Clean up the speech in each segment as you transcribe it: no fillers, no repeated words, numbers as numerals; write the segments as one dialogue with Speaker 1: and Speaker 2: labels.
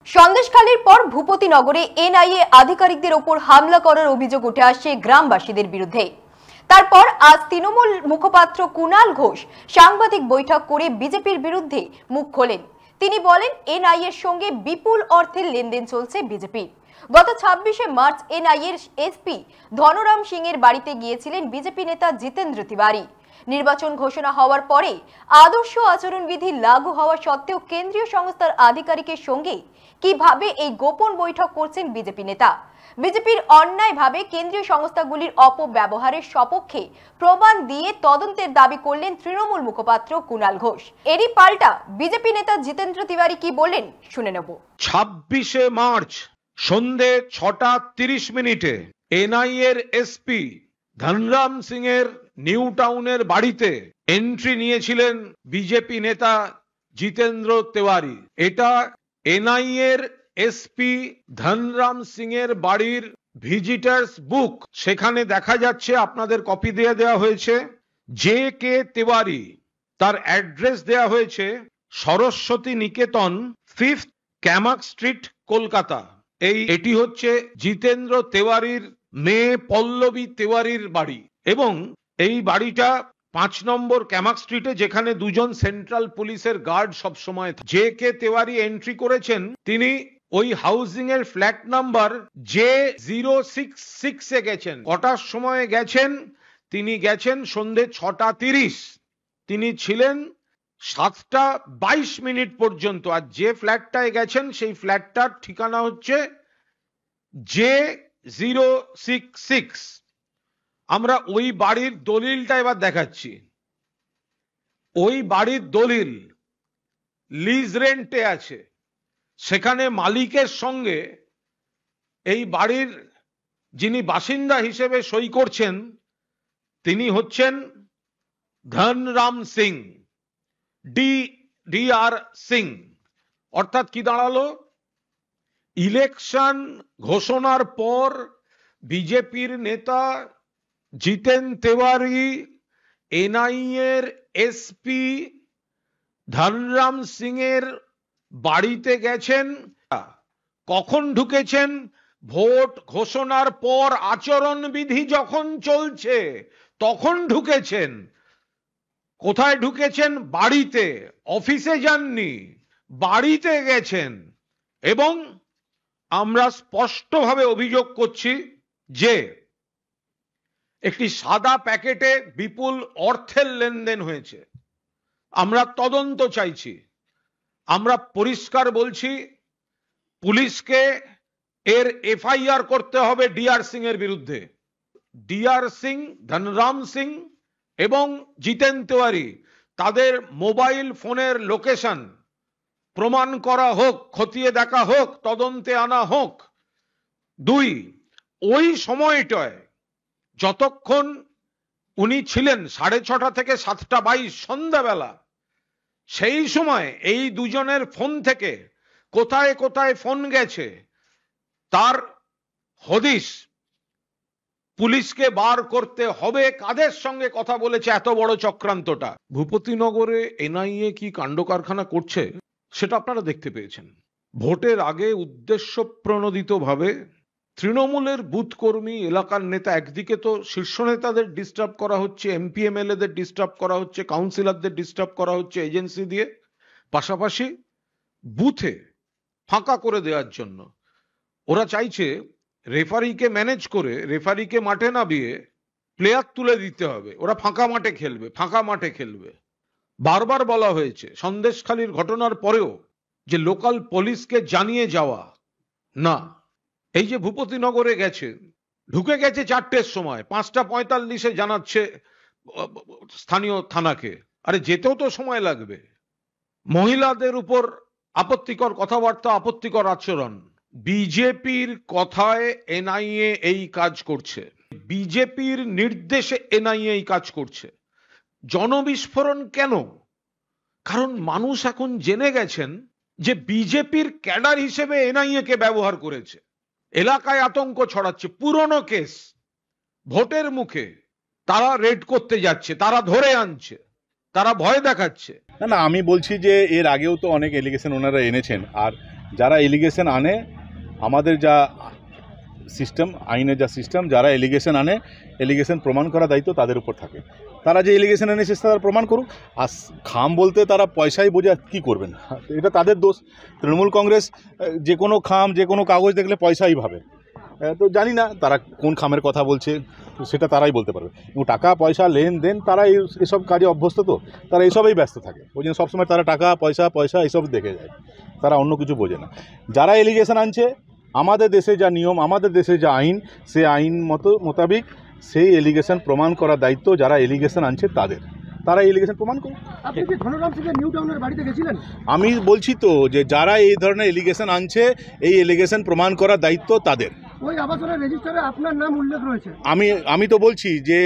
Speaker 1: সন্দেশখালীর পর ভূপতিনগরে এনআইএ আধিকারিকদের ওপর হামলা করার অভিযোগ উঠে আসছে গ্রামবাসীদের বিরুদ্ধে। তারপর আজ তৃণমূল মুখপাত্র কুণাল ঘোষ সাংবাদিক বৈঠক করে বিজেপির বিরুদ্ধে মুখ খোলেন। তিনি বলেন, এনআইএর সঙ্গে বিপুল অর্থের লেনদেন চলছে বিজেপির। গত 26শে মার্চ এনআইএর এসপি ধনরাম সিং এর বাড়িতে গিয়েছিলেন বিজেপি নেতা জিতেন্দ্র তিওয়ারি। নির্বাচন ঘোষণা হওয়ার পরে আদর্শ আচরণবিধি লাগু হওয়া সত্ত্বেও কেন্দ্রীয় সংস্থার আধিকারিকের সঙ্গে কিভাবে এই গোপন বৈঠক করছেন বিজেপি নেতা? বিজেপির অন্যায়ভাবে কেন্দ্রীয় সংস্থাগুলির অপব্যবহারের সপক্ষে প্রমাণ দিয়ে তদন্তের দাবি করলেন তৃণমূল মুখপাত্র কুণাল ঘোষ। এরই পাল্টা বিজেপি নেতা জিতেন্দ্র তিওয়ারি কি বললেন শুনে নেব।
Speaker 2: 26শে মার্চ সন্ধে 6:30 এনআইএর এসপি ধনরাম সিং এর নিউ টাউনের বাড়িতে এন্ট্রি নিয়েছিলেন বিজেপি নেতা জিতেন্দ্র তিওয়ারি। এটা এনআইএর এসপি ধনরাম সিং এর বাড়ির ভিজিটার্স বুক। সেখানে দেখা যাচ্ছে, আপনাদের কপি দিয়ে দেওয়া হয়েছে, জে কে তিওয়ারি। তার অ্যাড্রেস দেওয়া হয়েছে সরস্বতী নিকেতন, 5th ক্যামাক স্ট্রিট, কলকাতা। এটি হচ্ছে জিতেন্দ্র তিওয়ারির মেয়ে পল্লবী তিওয়ারির বাড়ি এবং এই বাড়িটা 5 নম্বর ক্যামাক স্ট্রিটে, যেখানে দুজন সেন্ট্রাল পুলিশের গার্ড সবসময়। জে কে তিওয়ারি এন্ট্রি করেছেন, তিনি ওই হাউজিং এর ফ্ল্যাট নাম্বার J066 এ গেছেন। কটার সময় গেছেন? তিনি গেছেন সন্ধে 6:30। তিনি ছিলেন 7:22 পর্যন্ত। আর যে ফ্ল্যাটটায় গেছেন সেই ফ্ল্যাটটার ঠিকানা হচ্ছে J066। আমরা ওই বাড়ির দলিলটা এবার দেখাচ্ছি। ওই বাড়ির দলিল লিজ রেন্টে আছে। সেখানে মালিকের সঙ্গে এই বাড়ির যিনি বাসিন্দা হিসেবে সই করছেন তিনি হচ্ছেন ধনরাম সিং, DR সিং। অর্থাৎ কি দাঁড়ালো? ইলেকশন ঘোষণার পর বিজেপির নেতা জিতেন তিওয়ারি এনআইএর এসপি ধনরাম সিং এর বাড়িতে গেছেন। কখন ঢুকেছেন? ভোট ঘোষণার পর, আচরণবিধি যখন চলছে তখন ঢুকেছেন। কোথায় ঢুকেছেন? বাড়িতে। অফিসে যাননি, বাড়িতে গেছেন। এবং আমরা স্পষ্টভাবে অভিযোগ করছি যে একটি সাদা প্যাকেটে বিপুল অর্থের লেনদেন হয়েছে। আমরা তদন্ত চাইছি। আমরা পরিষ্কার বলছি, পুলিশকে এর FIR করতে হবে DR সিং এর বিরুদ্ধে। DR সিং, ধনরাম সিং এবং জিতেন তিওয়ারি, তাদের মোবাইল ফোনের লোকেশন প্রমাণ করা হোক, খতিয়ে দেখা হোক, তদন্তে আনা হোক। 2, ওই সময়টায় যতক্ষণ উনি ছিলেন 6:30 থেকে 7:22 সন্ধ্যাবেলা, সেই সময় এই দুজনের ফোন থেকে কোথায় কোথায় ফোন গেছে তার হদিশ পুলিশকে বার করতে হবে। কাদের সঙ্গে কথা বলেছে এত বড় চক্রান্তটা? ভূপতিনগরে এনআইএ কি কাণ্ড কারখানা করছে সেটা আপনারা দেখতে পেয়েছেন। ভোটের আগে উদ্দেশ্য প্রণোদিতভাবে তৃণমূলের বুথ কর্মী, এলাকার নেতা, একদিকে তো শীর্ষ নেতাদের ডিস্টার্ব করা হচ্ছে, MP MLA দের ডিস্টার্ব করা হচ্ছে, কাউন্সিলরদের ডিস্টার্ব করা হচ্ছে এজেন্সি দিয়ে, পাশাপাশি বুথে ফাঁকা করে দেওয়ার জন্য ওরা চাইছে রেফারিকে ম্যানেজ করে, রেফারিকে মাঠে নামিয়ে প্লেয়ার তুলে দিতে হবে। ওরা ফাঁকা মাঠে খেলবে, ফাঁকা মাঠে খেলবে। বারবার বলা হয়েছে সন্দেশখালীর ঘটনার পরেও যে লোকাল পুলিশকে জানিয়ে যাওয়া না। এই যে ভূপতিনগরে গেছে, ঢুকে গেছে 4টের সময়, 5:45 জানাচ্ছে স্থানীয় থানাকে। আরে যেতেও তো সময় লাগবে। মহিলাদের উপর আপত্তিকর কথাবার্তা, আপত্তিকর আচরণ। বিজেপির কথায় এনআইএ এই কাজ করছে, বিজেপির নির্দেশে এনআইএ এই কাজ করছে। জনবিস্ফোরণ কেন? কারণ মানুষ এখন জেনে গেছেন যে বিজেপির ক্যাডার হিসেবে এনআইএ কে ব্যবহার করেছে। এলাকায় আতঙ্ক ছড়াচ্ছে। পুরনো কেস, ভোটের মুখে তারা রেড করতে যাচ্ছে, তারা ধরে আনছে, তারা ভয় দেখাচ্ছে।
Speaker 3: না, আমি বলছি যে এর আগেও তো অনেক এলিগেশন ওনারা এনেছেন। আর যারা এলিগেশন আনে, আমাদের যা সিস্টেম, আইনের যা সিস্টেম, যারা এলিগেশন আনে এলিগেশন প্রমাণ করা দায়িত্ব তাদের উপর থাকে। তারা যে এলিগেশন এনেছে তারা প্রমাণ করুক। আর খাম বলতে তারা পয়সাই বোঝা, কী করবেন, এটা তাদের দোষ। তৃণমূল কংগ্রেস যে কোনো খাম, যে কোনো কাগজ দেখলে পয়সাই ভাবে। তো জানি না তারা কোন খামের কথা বলছে, সেটা তারাই বলতে পারবে। এবং টাকা পয়সা লেনদেন, তারা এসব কাজে অভ্যস্ত, তো তারা এসবেই ব্যস্ত থাকে। ওই জন্য সবসময় তারা টাকা পয়সা এসব দেখে যায়, তারা অন্য কিছু বোঝে না। যারা এলিগেশন আনছে, আমাদের দেশে যা নিয়ম, আমাদের দেশে যা আইন, সে আইন মোতাবিক সেই এলিগেশন প্রমাণ করার দায়িত্ব যারা এলিগেশন আনছে তাদের। তারা এলিগেশন প্রমাণ করুন।
Speaker 4: আপনি কি ধনরাম সিংয়ের নিউ টাউনের বাড়িতে গেছিলেন?
Speaker 3: আমি বলছি তো যে যারা এই ধরনের এলিগেশন আনছে, এই এলিগেশন প্রমাণ করার দায়িত্ব তাদের।
Speaker 4: ওই আবাসনের রেজিস্টারে আপনার নাম উল্লেখ রয়েছে।
Speaker 3: আমি তো বলছি যে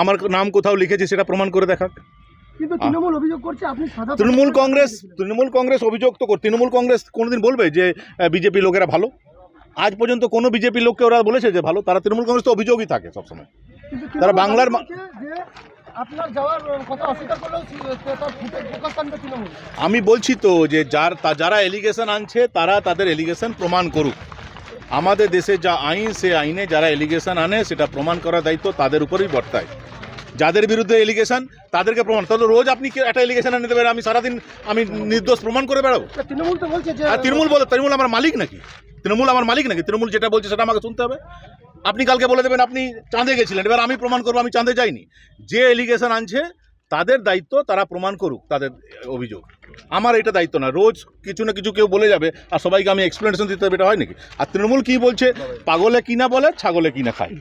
Speaker 3: আমার নাম কোথাও লিখেছি, সেটা প্রমাণ করে দেখাক।
Speaker 4: কিন্তু তৃণমূল অভিযোগ করছে আপনি সাদা
Speaker 3: তৃণমূল কংগ্রেস অভিযোগ তো তৃণমূল কংগ্রেস কোনোদিন বলবে যে বিজেপি লোকেরা ভালো? আজ পর্যন্ত কোনো বিজেপি লোককে ওরা বলেছে যে ভালো? তারা তৃণমূল কংগ্রেস তো অভিযোগই থাকে সবসময়। তারা বাংলার
Speaker 4: যে আপনার যাওয়ার কথা অস্বীকার করলেও তার ফুটে প্রকাশ আনবে তৃণমূল।
Speaker 3: আমি বলছি তো যে যারা এলিগেশন আনছে তারা তাদের এলিগেশন প্রমাণ করুক। আমাদের দেশে যা আইন, সে আইনে যারা এলিগেশন আনে সেটা প্রমাণ করার দায়িত্ব তাদের উপরেই বর্তায়। যাদের বিরুদ্ধে এলিগেশন তাদেরকে প্রমাণ, তাহলে রোজ আপনি একটা এলিগেশন আনতে পারেন, আমি সারাদিন আমি নির্দোষ প্রমাণ করে বেড়াবো?
Speaker 4: তৃণমূল তো বলছে যে,
Speaker 3: আর তৃণমূল আমার মালিক নাকি? তৃণমূল যেটা বলছে সেটা আমাকে শুনতে হবে। আপনি কালকে বলে দেবেন আপনি চাঁদে গেছিলেন, এবার আমি প্রমাণ করবো আমি চাঁদে যাইনি। যে এলিগেশন আনছে তাদের দায়িত্ব, তারা প্রমাণ করুক তাদের অভিযোগ। আমার এটা দায়িত্ব না। রোজ কিছু না কিছু কেউ বলে যাবে আর সবাইকে আমি এক্সপ্লেনেশন দিতে হবে, এটা হয় নাকি? আর তৃণমূল কি বলছে, পাগলে কিনা বলে, ছাগলে কিনা খায়।